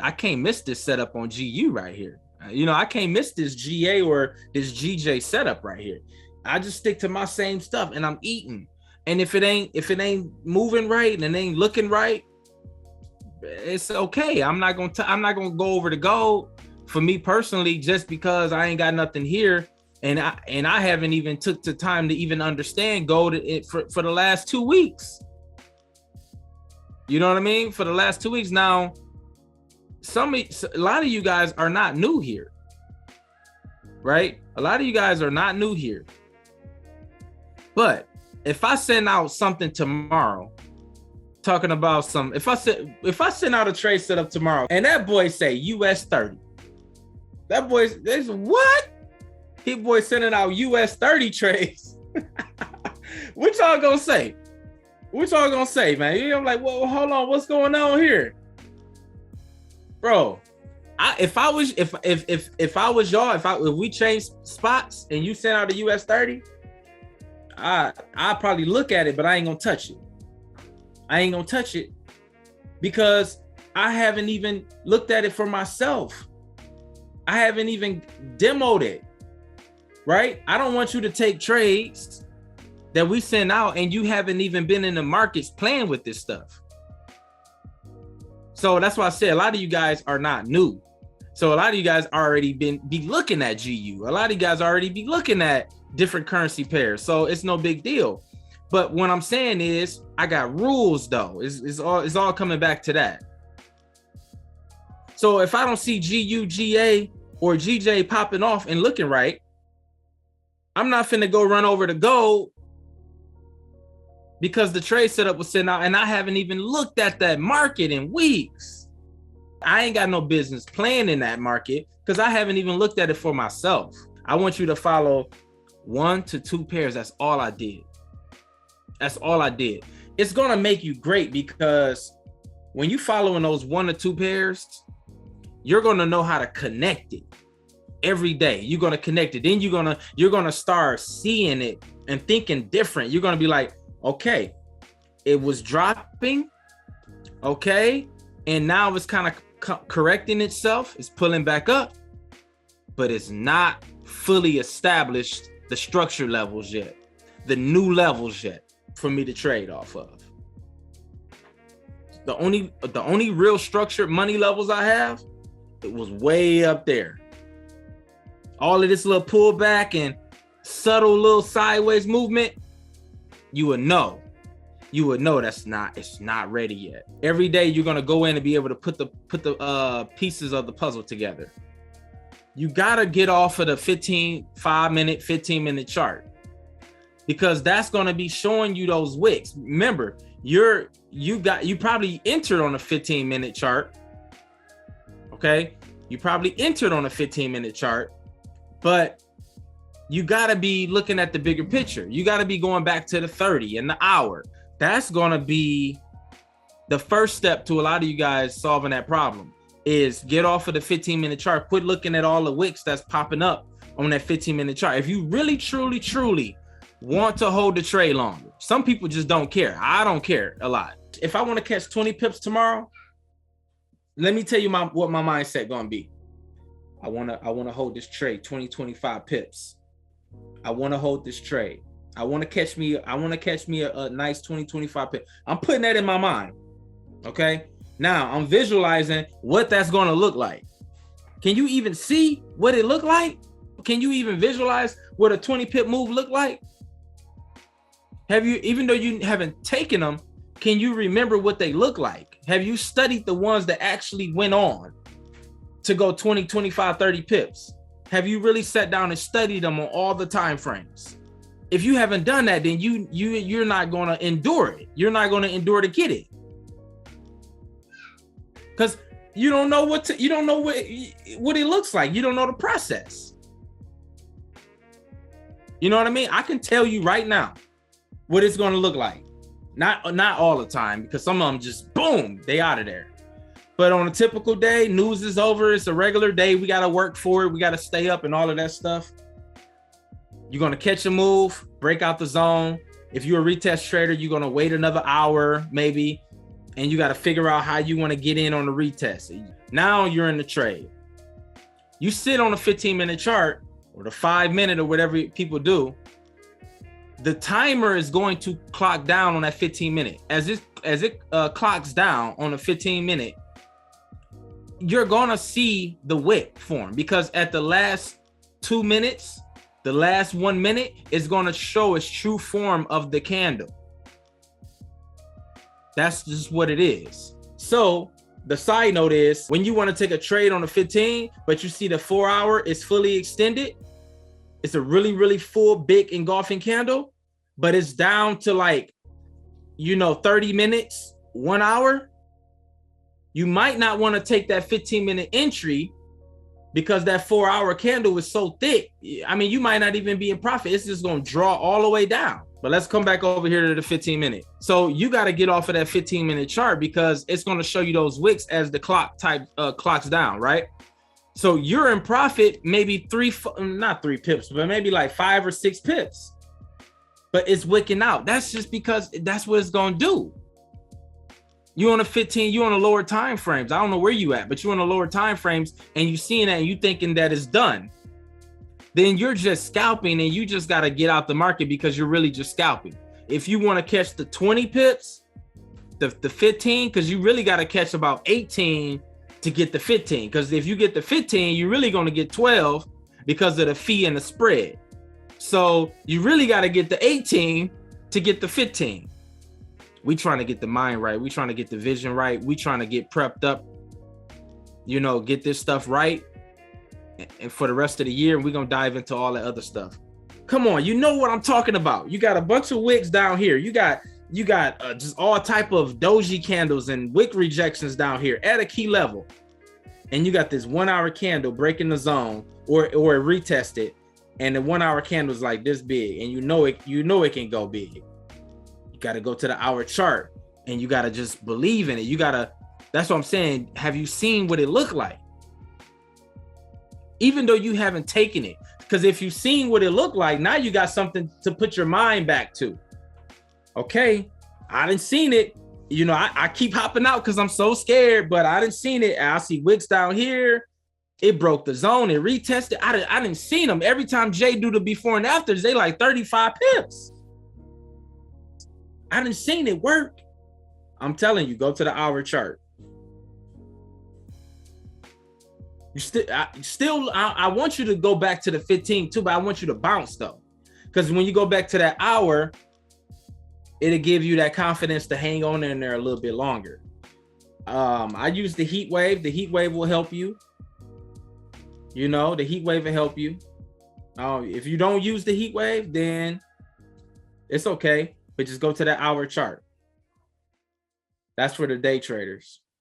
I can't miss this setup on GU right here. You know, I can't miss this GA or this GJ setup right here. I just stick to my same stuff and I'm eating. And if it ain't moving right and it ain't looking right, it's okay. I'm not gonna go over the gold for me personally, just because I ain't got nothing here. And I haven't even took the time to even understand gold for the last 2 weeks. You know what I mean? For the last 2 weeks. Now, a lot of you guys are not new here, right? A lot of you guys are not new here. But if I send out something tomorrow, talking about if I send out a trade setup tomorrow and that boy say US 30, that boy's what? He boy sending out US 30 trades. What y'all gonna say? What y'all gonna say, man? I'm like, well, hold on, what's going on here, bro? If we changed spots and you sent out a US 30, I probably look at it, but I ain't gonna touch it. I ain't gonna touch it because I haven't even looked at it for myself. I haven't even demoed it, right? I don't want you to take trades that we send out and you haven't even been in the markets playing with this stuff. So that's why I said a lot of you guys are not new. So a lot of you guys already be looking at GU. A lot of you guys already be looking at different currency pairs. So it's no big deal. But what I'm saying is I got rules though. It's all coming back to that. So if I don't see GU, GA, or GJ popping off and looking right, I'm not finna go run over the gold because the trade setup was sent out and I haven't even looked at that market in weeks. I ain't got no business playing in that market because I haven't even looked at it for myself. I want you to follow 1 to 2 pairs. That's all I did. That's all I did. It's gonna make you great because when you following those 1 or 2 pairs, you're gonna know how to connect it every day. You're gonna connect it. Then you're gonna start seeing it and thinking different. You're gonna be like, okay, it was dropping, okay, and now it's kind of correcting itself. It's pulling back up, but it's not fully established the structure levels yet, the new levels yet for me to trade off of. The only real structured money levels I have, it was way up there. All of this little pullback and subtle little sideways movement, you would know it's not ready yet. Every day you're gonna go in and be able to put the pieces of the puzzle together. You gotta get off of the 15 minute chart because that's gonna be showing you those wicks. Remember, you probably entered on a 15-minute chart. Okay, you probably entered on a 15-minute chart, but you got to be looking at the bigger picture. You got to be going back to the 30 and the hour. That's going to be the first step to a lot of you guys solving that problem is get off of the 15-minute chart. Quit looking at all the wicks that's popping up on that 15-minute chart. If you really, truly want to hold the trade longer, some people just don't care. I don't care a lot. If I want to catch 20 pips tomorrow, let me tell you what my mindset going to be. I want to hold this trade 20-25 pips. I want to hold this trade. I want to catch me a nice 20-25 pip. I'm putting that in my mind. Okay? Now, I'm visualizing what that's going to look like. Can you even see what it looked like? Can you even visualize what a 20 pip move looked like? Have you, even though you haven't taken them, can you remember what they look like? Have you studied the ones that actually went on to go 20, 25, 30 pips? Have you really sat down and studied them on all the time frames? If you haven't done that, then you're not going to endure it. You're not going to endure to get it. Because you don't know what it looks like. You don't know the process. You know what I mean? I can tell you right now what it's going to look like. Not all the time, because some of them just boom, they out of there. But on a typical day, news is over. It's a regular day. We got to work for it. We got to stay up and all of that stuff. You're going to catch a move, break out the zone. If you're a retest trader, you're going to wait another hour, maybe and you got to figure out how you want to get in on the retest. Now you're in the trade. You sit on a 15-minute chart or the 5-minute or whatever people do. The timer is going to clock down on that 15-minute. As it clocks down on a 15-minute, you're gonna see the wick form, because at the last 2 minutes, the last 1 minute is gonna show its true form of the candle. That's just what it is. So the side note is, when you want to take a trade on a 15, but you see the 4 hour is fully extended, it's a really, really full, big engulfing candle, but it's down to like, 30 minutes, 1 hour. You might not want to take that 15-minute entry because that 4 hour candle is so thick. I mean, you might not even be in profit. It's just going to draw all the way down. But let's come back over here to the 15-minute. So you got to get off of that 15-minute chart, because it's going to show you those wicks as the clocks down, right? So you're in profit, maybe not 3 pips, but maybe like 5 or 6 pips. But it's wicking out. That's just because that's what it's going to do. You on a 15, you on a lower time frames. I don't know where you at, but you on the lower time frames, and you seeing that and you thinking that it's done. Then you're just scalping, and you just got to get out the market, because you're really just scalping. If you want to catch the 20 pips, the 15, because you really got to catch about 18 to get the 15. Because if you get the 15, you're really going to get 12 because of the fee and the spread. So you really got to get the 18 to get the 15. We trying to get the mind right. We trying to get the vision right. We trying to get prepped up, get this stuff right. And for the rest of the year, we're going to dive into all that other stuff. Come on, you know what I'm talking about. You got a bunch of wicks down here. You got just all type of doji candles and wick rejections down here at a key level. And you got this 1 hour candle breaking the zone or it retested. And the 1 hour candle is like this big, and you know it can go big. You got to go to the hour chart, and you got to just believe in it. That's what I'm saying. Have you seen what it looked like? Even though you haven't taken it, because if you've seen what it looked like, now you got something to put your mind back to. Okay, I didn't seen it. I keep hopping out because I'm so scared, but I didn't seen it. I see wicks down here. It broke the zone. It retested. I didn't seen them. Every time Jay do the before and afters, they like 35 pips. I didn't seen it work. I'm telling you, go to the hour chart. I want you to go back to the 15 too, but I want you to bounce though. Because when you go back to that hour, it'll give you that confidence to hang on in there a little bit longer. I use the heat wave. The heat wave will help you. The heat wave will help you. If you don't use the heat wave, then it's okay. But just go to that hour chart. That's for the day traders.